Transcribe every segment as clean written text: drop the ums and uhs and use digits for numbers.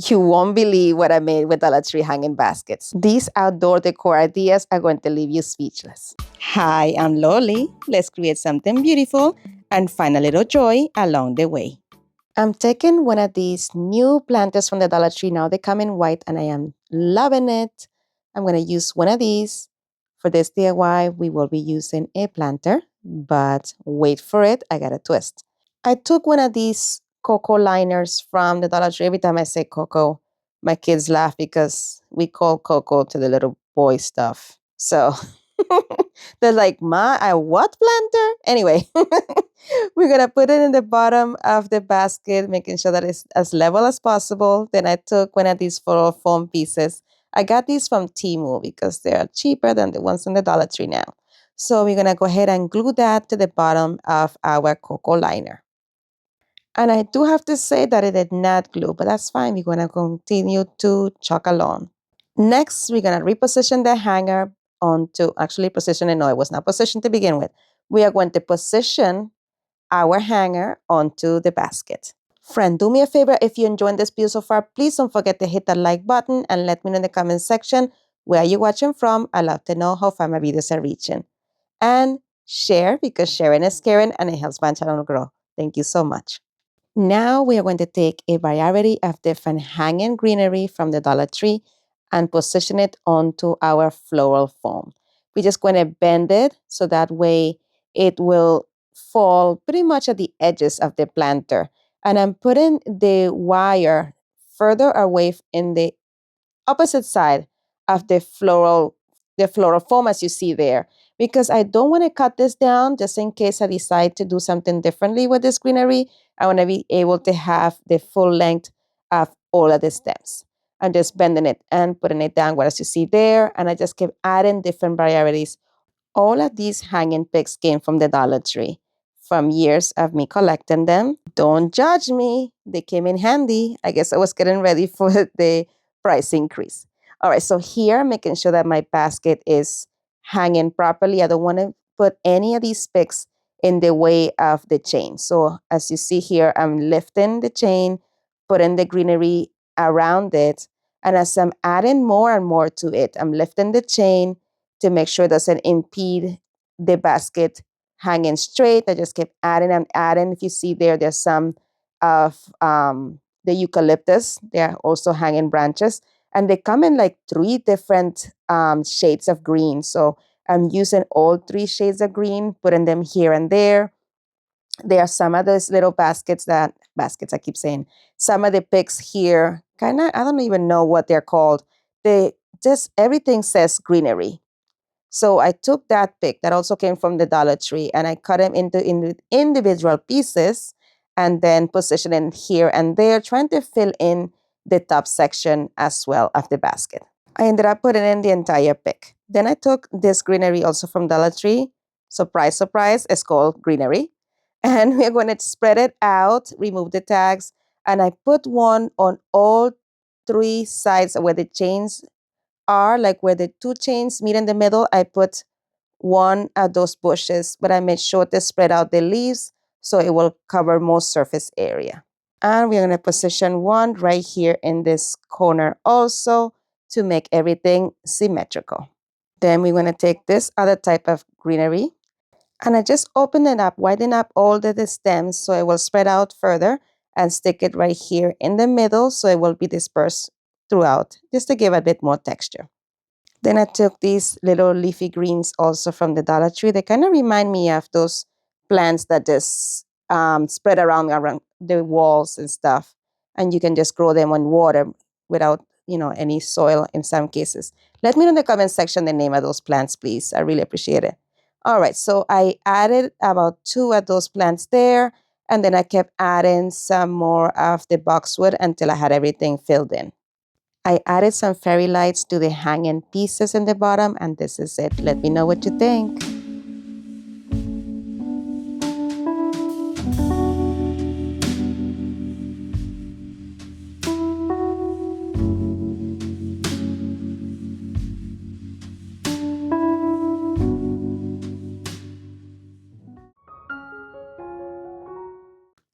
You won't believe what I made with Dollar Tree hanging baskets. These outdoor decor ideas are going to leave you speechless. Hi, I'm Loli. Let's create something beautiful and find a little joy along the way. I'm taking one of these new planters from the Dollar Tree. Now they come in white and I am loving it. I'm going to use one of these. For this DIY, we will be using a planter, but wait for it, I got a twist. I took one of these cocoa liners from the Dollar Tree. Every time I say cocoa, my kids laugh because we call cocoa to the little boy stuff. So they're like, Ma, I what planter? Anyway, we're going to put it in the bottom of the basket, making sure that it's as level as possible. Then I took one of these floral foam pieces. I got these from Temu because they're cheaper than the ones in the Dollar Tree now. So we're going to go ahead and glue that to the bottom of our cocoa liner. And I do have to say that it did not glue, but that's fine. We're going to continue to chalk along. Next, we're going to reposition the hanger actually position it. No, it was not positioned to begin with. We are going to position our hanger onto the basket. Friend, do me a favor. If you enjoyed this video so far, please don't forget to hit that like button and let me know in the comment section where you're watching from. I love to know how far my videos are reaching. And share, because sharing is caring and it helps my channel grow. Thank you so much. Now we are going to take a variety of different hanging greenery from the Dollar Tree and position it onto our floral foam. We're just going to bend it so that way it will fall pretty much at the edges of the planter. And I'm putting the wire further away in the opposite side of the floral foam as you see there, because I don't want to cut this down just in case I decide to do something differently with this greenery. I want to be able to have the full length of all of the stems. I'm just bending it and putting it downward as you see there, and I just keep adding different varieties. All of these hanging picks came from the Dollar Tree from years of me collecting them. Don't judge me. They came in handy. I guess I was getting ready for the price increase. All right, so here, making sure that my basket is hanging properly. I don't want to put any of these picks in the way of the chain. So as you see here, I'm lifting the chain, putting the greenery around it. And as I'm adding more and more to it, I'm lifting the chain to make sure it doesn't impede the basket hanging straight. I just keep adding and adding. If you see there, there's some of the eucalyptus. They are also hanging branches. And they come in like 3 different shades of green. So I'm using all 3 shades of green, putting them here and there. There are some of those little baskets, I keep saying, some of the picks here, kind of, I don't even know what they're called. Everything says greenery. So I took that pick that also came from the Dollar Tree and I cut them into individual pieces and then position it here and there, trying to fill in the top section as well of the basket. I ended up putting in the entire pick. Then I took this greenery also from Dollar Tree. Surprise, surprise, it's called greenery. And we're going to spread it out, remove the tags, and I put one on all 3 sides where the chains are, like where the 2 chains meet in the middle. I put one of those bushes, but I made sure to spread out the leaves so it will cover most surface area. And we're going to position one right here in this corner also to make everything symmetrical. Then we're going to take this other type of greenery and I just open it up, widen up all the stems so it will spread out further and stick it right here in the middle so it will be dispersed throughout, just to give a bit more texture. Then I took these little leafy greens also from the Dollar Tree. They kind of remind me of those plants that just spread around the walls and stuff. And you can just grow them on water without, any soil in some cases. Let me know in the comment section the name of those plants, please. I really appreciate it. All right, so I added about 2 of those plants there. And then I kept adding some more of the boxwood until I had everything filled in. I added some fairy lights to the hanging pieces in the bottom, and this is it. Let me know what you think.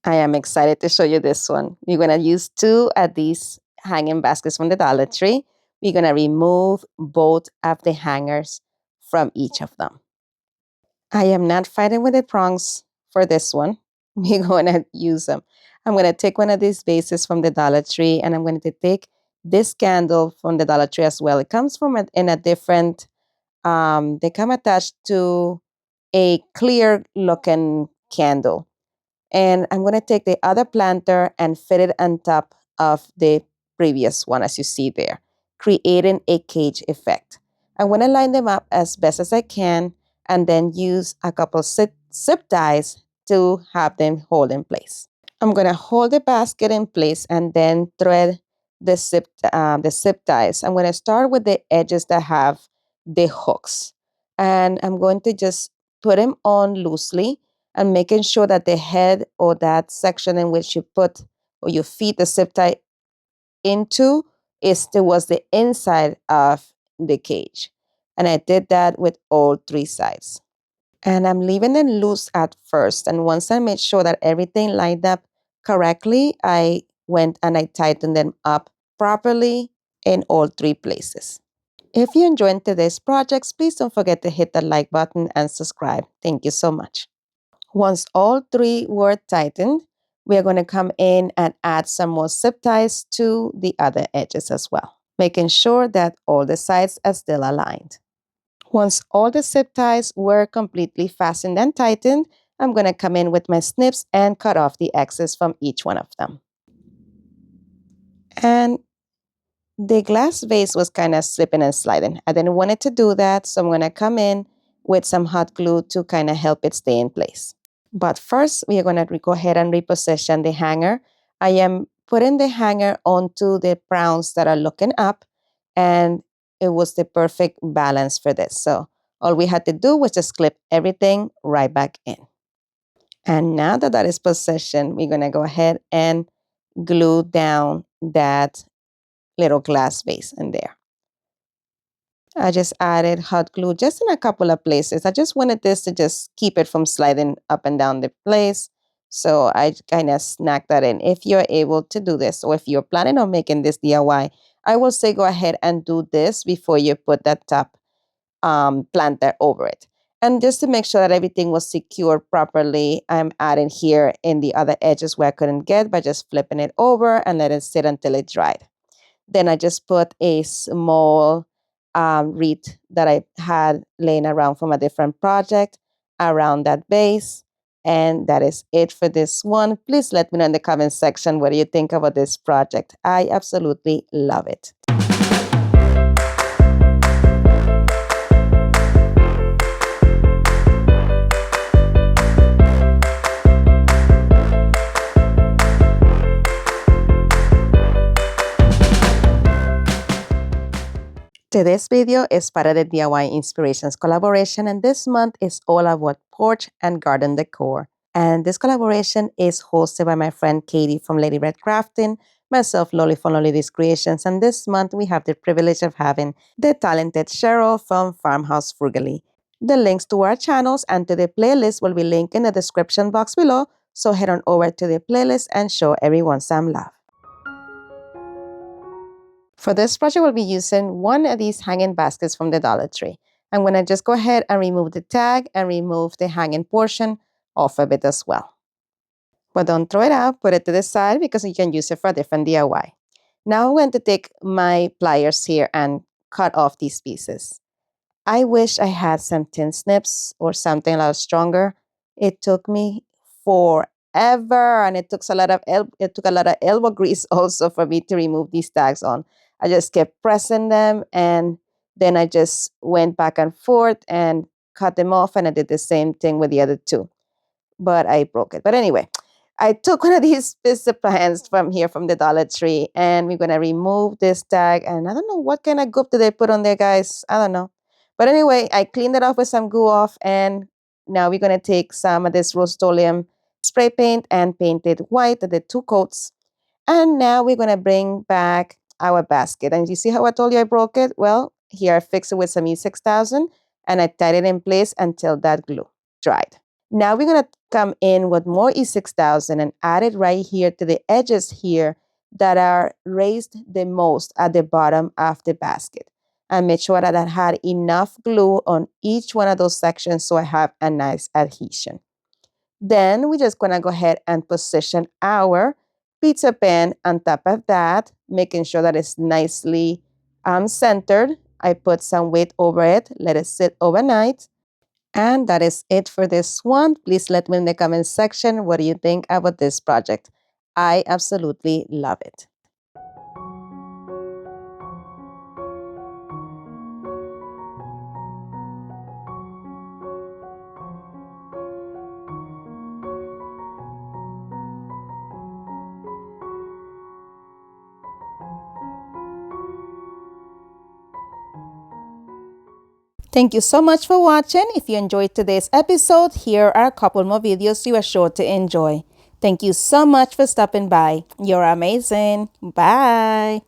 I am excited to show you this one. You're going to use 2 of these hanging baskets from the Dollar Tree. We're going to remove both of the hangers from each of them. I am not fighting with the prongs for this one. We're going to use them. I'm going to take one of these vases from the Dollar Tree, and I'm going to take this candle from the Dollar Tree as well. It comes from in a different, they come attached to a clear looking candle. And I'm going to take the other planter and fit it on top of the previous one, as you see there, creating a cage effect. I'm going to line them up as best as I can and then use a couple zip ties to have them hold in place. I'm going to hold the basket in place and then thread the zip ties. I'm going to start with the edges that have the hooks. And I'm going to just put them on loosely and making sure that the head or that section in which you put or you feed the zip tie into is towards the inside of the cage. And I did that with all three sides. And I'm leaving them loose at first. And once I made sure that everything lined up correctly, I went and I tightened them up properly in all three places. If you enjoyed today's projects, please don't forget to hit the like button and subscribe. Thank you so much. Once all three were tightened, we are going to come in and add some more zip ties to the other edges as well, making sure that all the sides are still aligned. Once all the zip ties were completely fastened and tightened, I'm going to come in with my snips and cut off the excess from each one of them. And the glass vase was kind of slipping and sliding. I didn't want it to do that, so I'm going to come in with some hot glue to kind of help it stay in place. But first, we are going to go ahead and reposition the hanger. I am putting the hanger onto the prongs that are looking up, and it was the perfect balance for this. So all we had to do was just clip everything right back in. And now that that is positioned, we're going to go ahead and glue down that little glass vase in there. I just added hot glue just in a couple of places. I just wanted this to just keep it from sliding up and down the place. So I kind of snagged that in. If you're able to do this, or if you're planning on making this DIY, I will say go ahead and do this before you put that top planter over it. And just to make sure that everything was secured properly, I'm adding here in the other edges where I couldn't get by just flipping it over and let it sit until it dried. Then I just put a small wreath that I had laying around from a different project around that base. And that is it for this one. Please let me know in the comment section what do you think about this project. I absolutely love it. Today's video is part of the DIY Inspirations collaboration, and this month is all about porch and garden decor. And this collaboration is hosted by my friend Katie from Lady Red Crafting, myself, Lolly from Lolly's Creations, and this month we have the privilege of having the talented Cheryl from Farmhouse Frugally. The links to our channels and to the playlist will be linked in the description box below, so head on over to the playlist and show everyone some love. For this project, we'll be using one of these hanging baskets from the Dollar Tree. I'm going to just go ahead and remove the tag and remove the hanging portion off of it as well. But don't throw it out, put it to the side because you can use it for a different DIY. Now I'm going to take my pliers here and cut off these pieces. I wish I had some tin snips or something a lot stronger. It took me forever, and it took a lot of elbow grease also for me to remove these tags on. I just kept pressing them, and then I just went back and forth and cut them off, and I did the same thing with the other two. But I broke it. But anyway, I took one of these piece of pans from here from the Dollar Tree, and we're going to remove this tag. And I don't know what kind of goop did they put on there, guys. I don't know. But anyway, I cleaned it off with some glue off, and now we're going to take some of this Rust-Oleum spray paint and paint it white, the two coats. And now we're going to bring back our basket. And you see how I told you I broke it? Well, here I fixed it with some E6000, and I tied it in place until that glue dried. Now we're going to come in with more E6000 and add it right here to the edges here that are raised the most at the bottom of the basket. And make sure that I had enough glue on each one of those sections so I have a nice adhesion. Then we're just gonna go ahead and position our pizza pan on top of that, making sure that it's nicely centered. I put some weight over it, let it sit overnight. And that is it for this one. Please let me in the comment section, what do you think about this project? I absolutely love it. Thank you so much for watching. If you enjoyed today's episode, here are a couple more videos you are sure to enjoy. Thank you so much for stopping by. You're amazing. Bye.